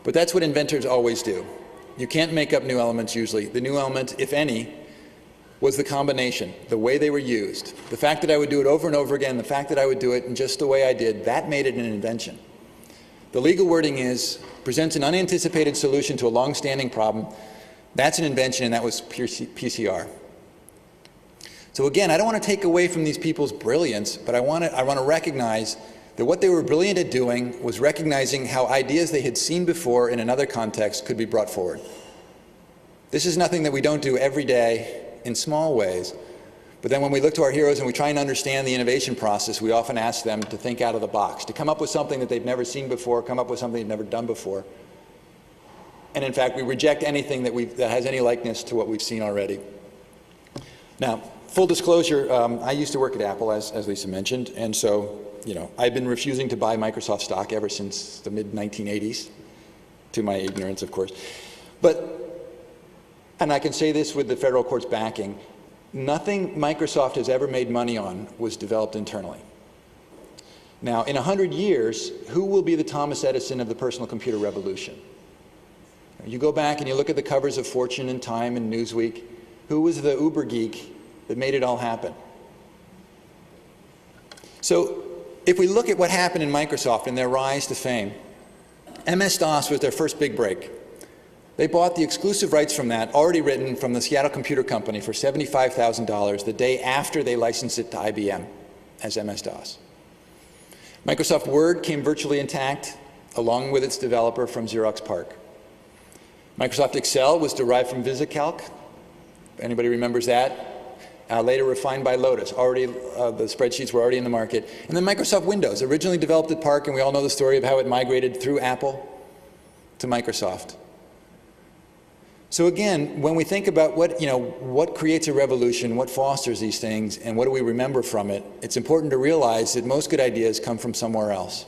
But that's what inventors always do. You can't make up new elements usually. The new element, if any, was the combination, the way they were used. The fact that I would do it over and over again, the fact that I would do it in just the way I did, that made it an invention. The legal wording is, presents an unanticipated solution to a long-standing problem. That's an invention, and that was PCR. So again, I don't want to take away from these people's brilliance, but I want to recognize that what they were brilliant at doing was recognizing how ideas they had seen before in another context could be brought forward. This is nothing that we don't do every day in small ways, but then when we look to our heroes and we try and understand the innovation process, we often ask them to think out of the box, to come up with something that they've never seen before, come up with something they've never done before. And in fact, we reject anything that has any likeness to what we've seen already. Now, full disclosure, I used to work at Apple, as Lisa mentioned, and so I've been refusing to buy Microsoft stock ever since the mid-1980s, to my ignorance, of course. And I can say this with the federal court's backing, nothing Microsoft has ever made money on was developed internally. Now, in 100 years, who will be the Thomas Edison of the personal computer revolution? You go back and you look at the covers of Fortune and Time and Newsweek, who was the uber geek that made it all happen? So, if we look at what happened in Microsoft and their rise to fame, MS-DOS was their first big break. They bought the exclusive rights from that, already written, from the Seattle Computer Company for $75,000 the day after they licensed it to IBM as MS-DOS. Microsoft Word came virtually intact, along with its developer from Xerox PARC. Microsoft Excel was derived from VisiCalc. Anybody remembers that? Later refined by Lotus. Already, the spreadsheets were already in the market. And then Microsoft Windows, originally developed at PARC, and we all know the story of how it migrated through Apple to Microsoft. So again, when we think about what creates a revolution, what fosters these things, and what do we remember from it, it's important to realize that most good ideas come from somewhere else.